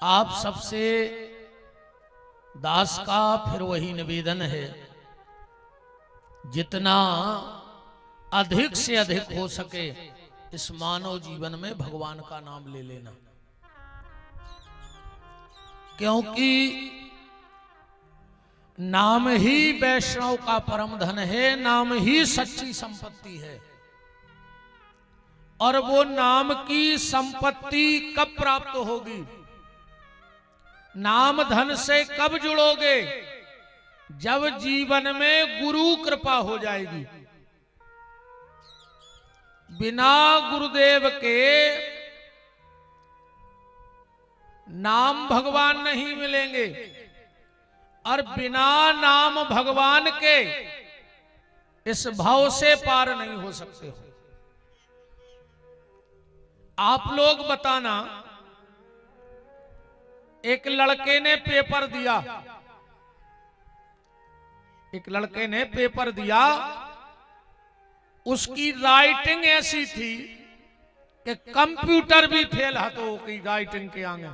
आप सबसे दास का फिर वही निवेदन है, जितना अधिक से अधिक हो सके इस मानव जीवन में भगवान का नाम ले लेना, क्योंकि नाम ही वैष्णव का परम धन है, नाम ही सच्ची संपत्ति है। और वो नाम की संपत्ति कब प्राप्त होगी, नाम धन से कब जुड़ोगे, जब जीवन में गुरु कृपा हो जाएगी। बिना गुरुदेव के नाम भगवान नहीं मिलेंगे, और बिना नाम भगवान के इस भाव से पार नहीं हो सकते हो। आप लोग बताना, एक लड़के ने पेपर दिया, एक लड़के ने पेपर दिया, उसकी राइटिंग ऐसी थी कि कंप्यूटर भी फेल हाथों की राइटिंग के आगे।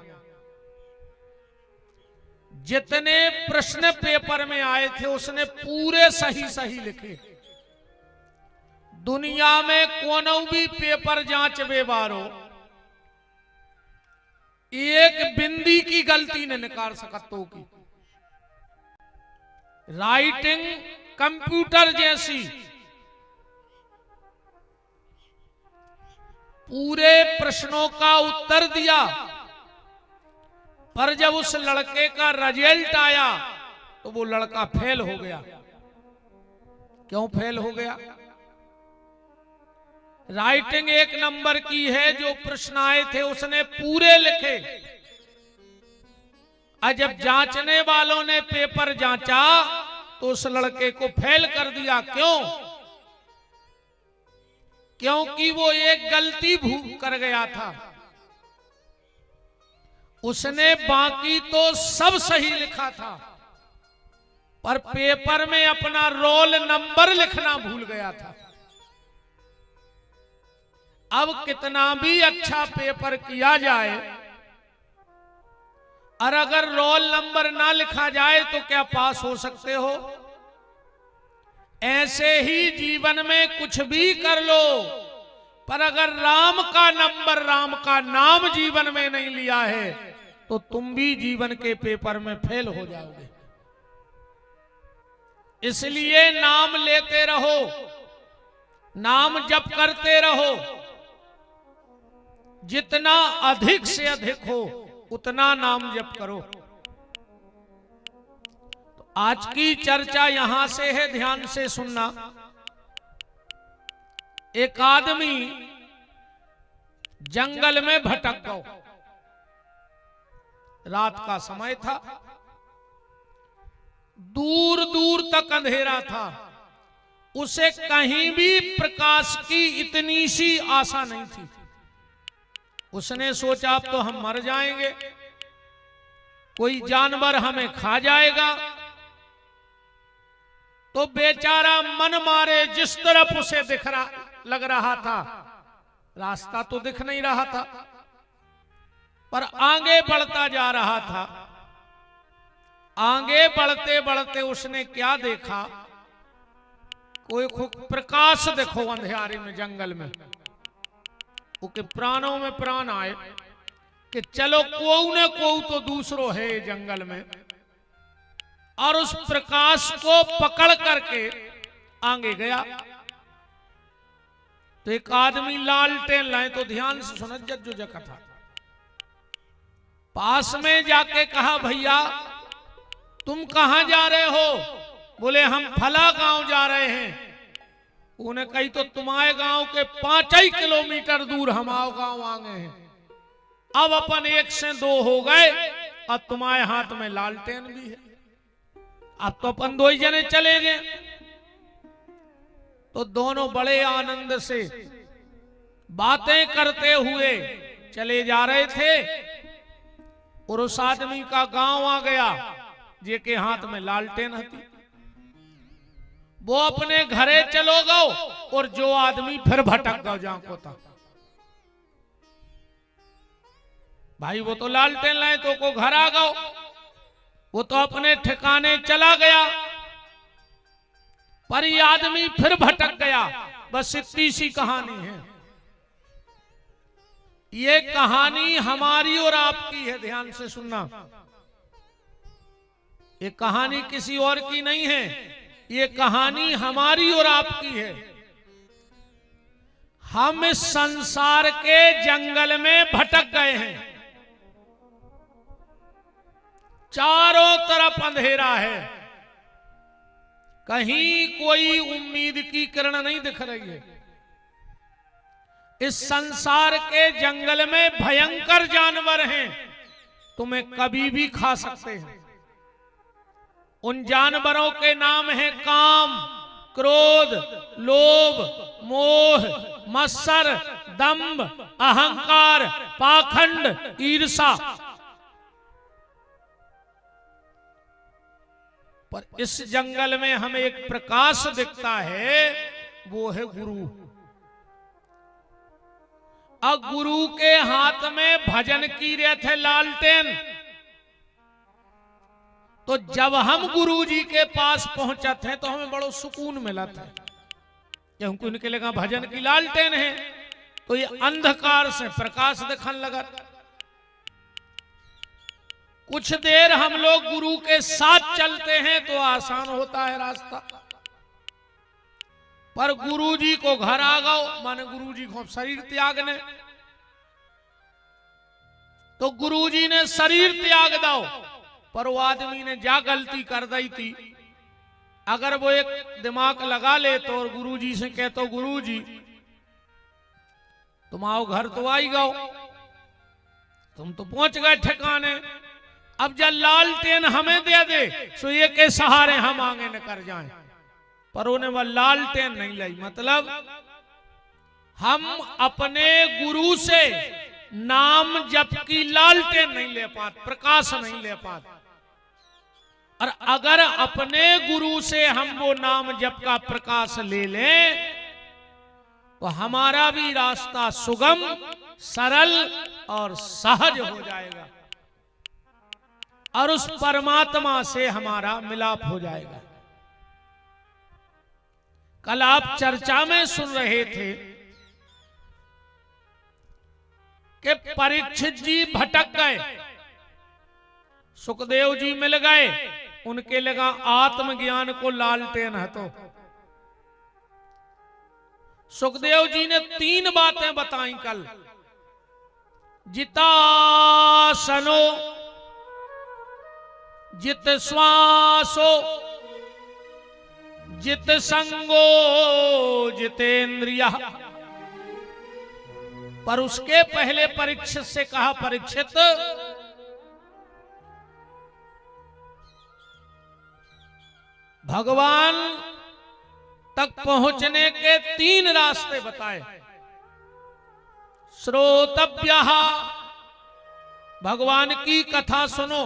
जितने प्रश्न पेपर में आए थे उसने पूरे सही सही लिखे। दुनिया में कोनो भी पेपर जांचबे बारो एक बिंदी की गलती ने निकाल सकतो की। राइटिंग कंप्यूटर जैसी, पूरे प्रश्नों का उत्तर दिया, पर जब उस लड़के का रिजल्ट आया तो वो लड़का फेल हो गया। क्यों फेल हो गया? राइटिंग एक नंबर की है, जो प्रश्न आए थे उसने पूरे लिखे, और जब जांचने वालों ने पेपर जांचा तो उस लड़के को फेल कर दिया। क्यों? क्योंकि वो एक गलती भूल कर गया था। उसने बाकी तो सब सही लिखा था, पर पेपर में अपना रोल नंबर लिखना भूल गया था। अब कितना भी अच्छा पेपर किया जाए, और अगर रोल नंबर ना लिखा जाए तो क्या पास हो सकते हो? ऐसे ही जीवन में कुछ भी कर लो, पर अगर राम का नंबर, राम का नाम जीवन में नहीं लिया है तो तुम भी जीवन के पेपर में फेल हो जाओगे। इसलिए नाम लेते रहो, नाम जप करते रहो, जितना अधिक से अधिक हो उतना नाम जप करो। तो आज की चर्चा यहां से है, ध्यान से सुनना। एक आदमी जंगल में भटक गया, रात का समय था, दूर दूर तक अंधेरा था, उसे कहीं भी प्रकाश की इतनी सी आशा नहीं थी। उसने सोचा अब तो हम मर जाएंगे, कोई जानवर हमें खा जाएगा। तो बेचारा मन मारे जिस तरफ उसे लग रहा था, रास्ता तो दिख नहीं रहा था, पर आगे बढ़ता जा रहा था। आगे बढ़ते बढ़ते उसने क्या देखा, कोई प्रकाश देखो अंधेरे में, जंगल में। उसके प्राणों में प्राण आए कि चलो कोई न कोई तो दूसरो है जंगल में, और उस प्रकाश को पकड़ करके आगे गया। तो एक आदमी लालटेन लाए, तो ध्यान से सुनो जो जगह था, पास में जाके कहा, भैया तुम कहां जा रहे हो? बोले हम फला गांव जा रहे हैं। उन्हें कही तो तुम्हारे गांव के 5 किलोमीटर दूर हमारे गांव आ गए हैं। अब अपन 1 से 2 हो गए, और तुम्हारे हाथ में लालटेन भी है, अब तो अपन 2 ही जने चले गए। तो दोनों बड़े आनंद से बातें करते हुए चले जा रहे थे, और उस आदमी का गांव आ गया जेके हाथ में लालटेन हती। वो अपने घरे चलो गो, और जो आदमी फिर भटक गो जहां को था। भाई वो तो लालटेन लाए तो को घर आ गओ, वो तो अपने ठिकाने चला गया, पर ये आदमी फिर भटक गया। बस इतनी सी कहानी है। ये कहानी हमारी और आपकी है, ध्यान से सुनना। ये कहानी किसी और की नहीं है, ये कहानी हमारी और आपकी है। हम इस संसार के जंगल में भटक गए हैं, चारों तरफ अंधेरा है, कहीं कोई उम्मीद की किरण नहीं दिख रही है। इस संसार के जंगल में भयंकर जानवर हैं, तुम्हें कभी भी खा सकते हैं। उन जानवरों के नाम हैं काम, क्रोध, लोभ, मोह, मत्सर, दंभ, अहंकार, पाखंड, ईर्षा। पर इस जंगल में हमें एक प्रकाश दिखता है, वो है गुरु। अब गुरु के हाथ में भजन की रथ है लालटेन। तो जब हम गुरु जी के पास पहुंचते हैं तो हमें बड़ो सुकून मिला था, क्योंकि उनके लगा भजन की लालटेन है, तो ये अंधकार से प्रकाश दिखने लगा। कुछ देर हम लोग गुरु के साथ चलते हैं तो आसान होता है रास्ता, पर गुरु जी को घर आ गओ, माने गुरु जी को शरीर त्यागने, तो गुरु जी ने शरीर त्याग दो। पर वो आदमी ने जा गलती कर दी थी, अगर वो एक दिमाग लगा ले तो और गुरु जी से कहते, गुरु जी तुम आओ घर तो आई गओ, तुम तो पहुंच गए ठिकाने, अब जब लालटेन हमें दे दे सो ये के सहारे हम आगे न कर जाएं। पर उन्हें वह लालटेन नहीं लाई, मतलब हम अपने गुरु से नाम जप की लालटेन नहीं ले पाते, प्रकाश नहीं ले पाते। और अगर अपने गुरु से हम वो नाम जप का प्रकाश ले लें तो हमारा भी रास्ता सुगम, सरल और सहज हो जाएगा, और उस परमात्मा से हमारा मिलाप हो जाएगा। कल आप चर्चा में सुन रहे थे कि परीक्षित जी भटक गए, सुखदेव जी मिल गए, उनके लगा आत्मज्ञान को लालटेन है। तो सुखदेव जी ने 3 बातें बताई कल। जितासनो, जित श्वासो, जित संगो, जितेंद्रिय। पर उसके पहले परीक्षित से कहा, परीक्षित भगवान तक पहुंचने के 3 रास्ते बताए। श्रोतव्यः, भगवान की कथा सुनो।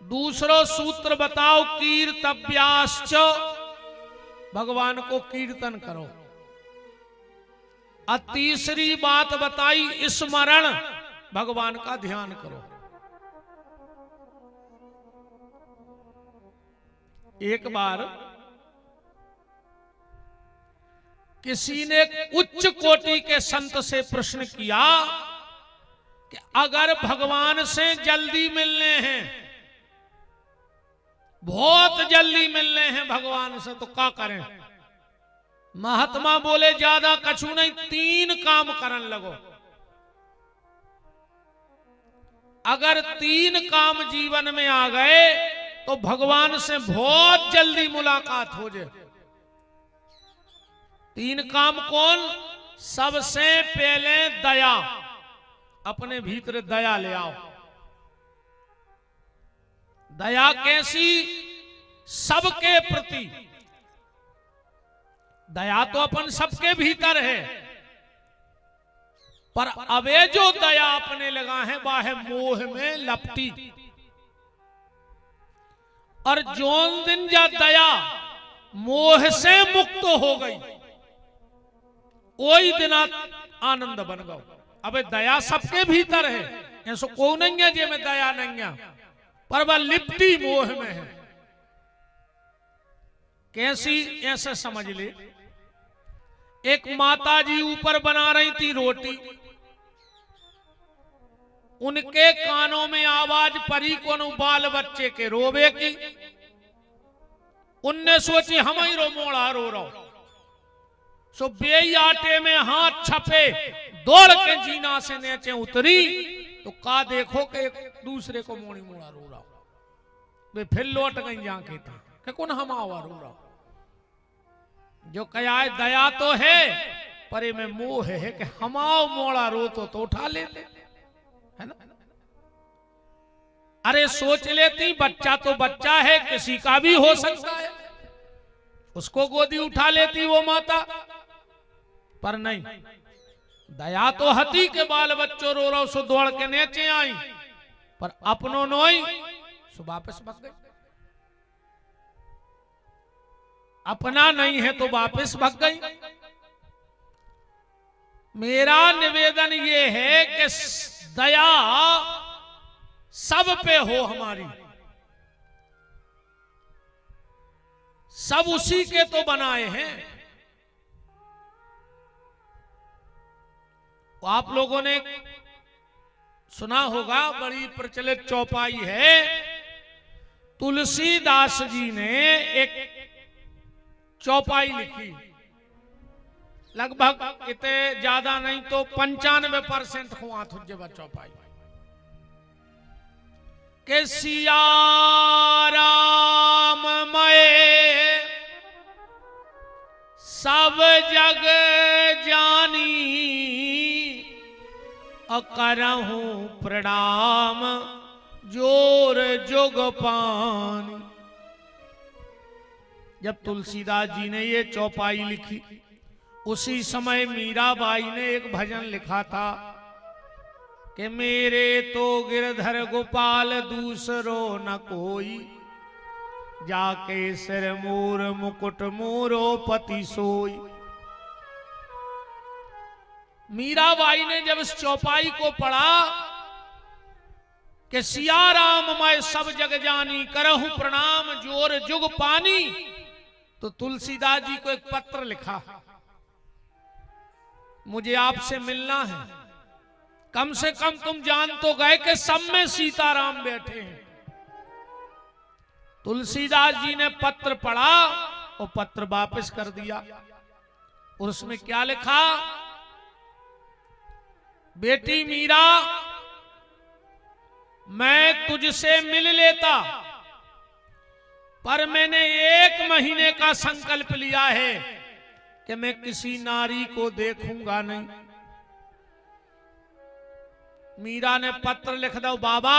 दूसरो सूत्र बताओ, कीर्तव्याश्च, भगवान को कीर्तन करो। और तीसरी बात बताई, स्मरण, भगवान का ध्यान करो। एक बार किसी ने उच्च कोटि के संत से प्रश्न किया कि अगर भगवान से जल्दी मिलने हैं, बहुत जल्दी मिलने हैं भगवान से, तो क्या करें? महात्मा बोले, ज्यादा कछु नहीं, 3 काम करन लगो। अगर 3 काम जीवन में आ गए तो भगवान से बहुत जल्दी मुलाकात हो जाए। 3 काम कौन? सबसे पहले दया, अपने भीतर दया ले आओ। दया कैसी? सबके प्रति। दया तो अपन सबके भीतर है, पर अबे जो दया अपने लगा है वह है मोह में लपटी। और जोन दिन जा दया मोह से मुक्त हो गई, वही दिन आनंद बन गओ। अबे दया सबके भीतर है, ऐसो को नहीं है जे में दया नहीं है, पर वह लिपटी मोह में है। कैसी? ऐसे समझ ले, एक माता जी ऊपर बना रही थी रोटी, उनके कानों में आवाज पड़ी कोनो बाल बच्चे के रोवे की। उनने सोची हम ही रो मोड़ा रो रहो, सो बेई आटे में हाथ छपे, दौड़ के जीना से नीचे उतरी तो का देखो कि एक दूसरे को मोड़ी मोड़ा रो रहा। वे फिर लौट गई जाके था कि कौन हम आवा रो रहा। जो कया है दया तो है, पर ये में मोह है कि हमाओ मोड़ा रो तो उठा लेते, है ना। अरे सोच लेती बच्चा तो बच्चा है, किसी का भी हो सकता है, उसको गोदी उठा लेती वो माता, पर नहीं। दया तो हती के बाल बच्चों रो रहा सो दौड़ के नीचे आई, पर अपनों नोई सो वापस भाग गई। अपना नहीं है तो वापस भाग गई। मेरा निवेदन ये है कि दया सब पे हो हमारी, सब उसी के तो बनाए हैं। आप लोगों ने सुना होगा, बड़ी प्रचलित चौपाई है, तुलसीदास जी ने एक चौपाई लिखी, लगभग इतने ज्यादा नहीं तो 95% हुआ तुझे चौपाई के सिया राम मय सब जग जानी, अकरहूं प्रणाम जोर जुग पानी। जब तुलसीदास जी ने ये चौपाई लिखी, उसी समय मीराबाई ने एक भजन लिखा था कि मेरे तो गिरधर गोपाल दूसरो न कोई, जाके सिर मोर मुकुट मोरो पति सोई। मीराबाई ने जब इस चौपाई को पढ़ा कि सिया राम मैं सब जग जानी, करहूं प्रणाम जोर जुग पानी, तो तुलसीदास जी को एक पत्र लिखा, मुझे आपसे मिलना है, कम से कम तुम जान तो गए कि सब में सीताराम बैठे हैं। तुलसीदास जी ने पत्र पढ़ा और पत्र वापस कर दिया, और उसमें क्या लिखा, बेटी मीरा मैं तुझसे मिल लेता, पर मैंने 1 महीने का संकल्प लिया है कि मैं किसी नारी को देखूंगा नहीं। मीरा ने पत्र लिख दो, बाबा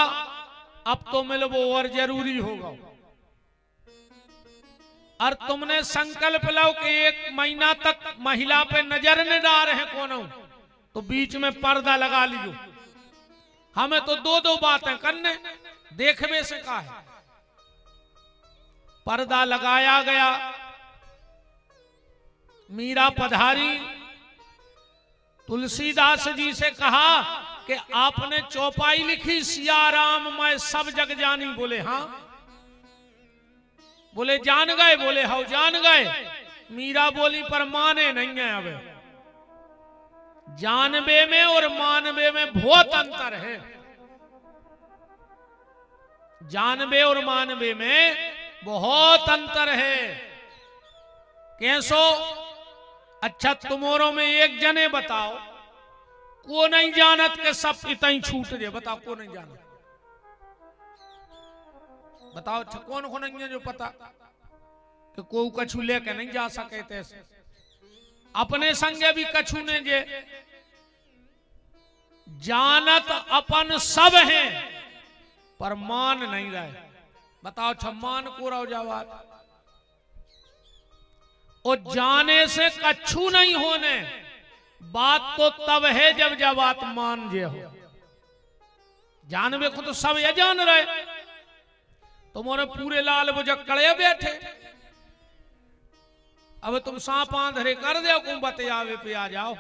अब तो मिलबो और जरूरी होगा, और तुमने संकल्प लो कि 1 महीना तक महिला पे नजर न डाल रहे कोनो, तो बीच में पर्दा लगा लियो। हमें तो 2 बातें करने, देखने से कहा है। पर्दा लगाया गया, मीरा पधारी, तुलसीदास जी से कहा कि आपने चौपाई लिखी सिया राम मैं सब जग जानी। बोले हाँ। बोले जान गए? बोले हाँ जान गए। मीरा बोली पर माने नहीं है। अब जानबे में और मानबे में बहुत अंतर है। जानबे और मानबे में बहुत अंतर है। कैसो? अच्छा तुम्हारों में एक जने बताओ, को नहीं जानत के सब इतना ही छूट दे। बताओ को नहीं जानत, बताओ। अच्छा कौन को नहीं है जो पता कि को कछु लेके नहीं जा सके? तैसे अपने संगे भी कछु ने जे जानत अपन सब हैं पर मान नहीं रहे। बताओ अच्छा मान को रहो जवाब। और जाने से कछु नहीं होने, बात तो तब है जब जवाब मान जे हो। जानवे को तो सब ये जान रहे, तुम्हारे पूरे लाल बुझक्कड़े बैठे। अब तुम सांप आंधरे कर दो, को बतियावे पे आ जाओ।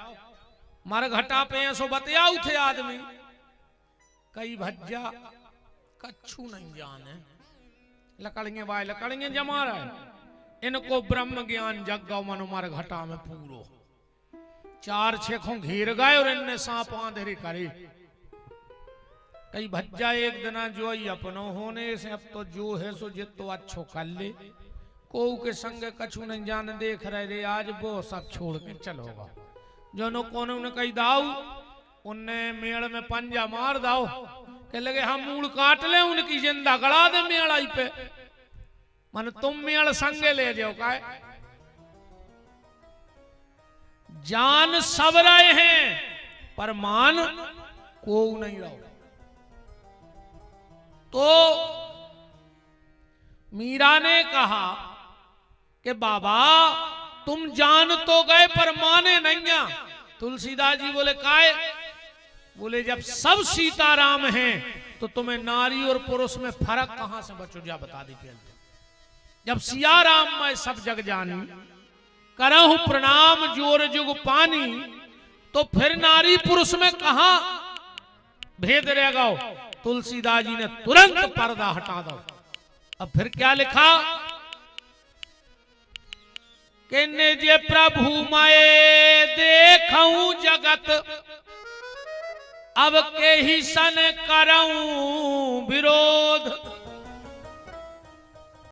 मर घटा पे ऐसो बतियाऊ थे आदमी कई भज्जा कच्छू नहीं जाने लकड़ियां बाय लकड़ियां जमा रहे इनको ब्रह्म ज्ञान जग गौ मनो मर घटा में पूरो 4 छेखों घेर गए और इनने सांप आंधेरी करी कई भज्जा एक दिना जो ही अपनो होने से अब तो जो है सो जित तो अच्छो कर ले को के संग कछु नहीं जान देख रहे रे आज वो सब छोड़ के चलोगा जो नो कोने ने कही दाऊ उनने मेड़ में पंजा मार दाओ के लगे हम मूड़ काट ले उनकी जिंदा गड़ा दे मेड़ आई पे मन तुम मेड़ संगे ले जाओ काय जान सब रहे हैं पर मान को नहीं रहो तो मीरा ने कहा कि बाबा तुम जान तो गए पर माने नहीं। तुलसीदास जी बोले काय बोले जब सब सीताराम हैं तो तुम्हें नारी और पुरुष में फर्क कहां से बचो जा बता दी पहले जब सिया राम मैं सब जग जानी करहु प्रणाम जोर जुग पानी तो फिर नारी पुरुष में कहां भेद रह गओ। तुलसीदास जी ने तुरंत पर्दा हटा दो। अब फिर क्या लिखा कि निज प्रभु मैं देखूं जगत अब के ही सन करऊं विरोध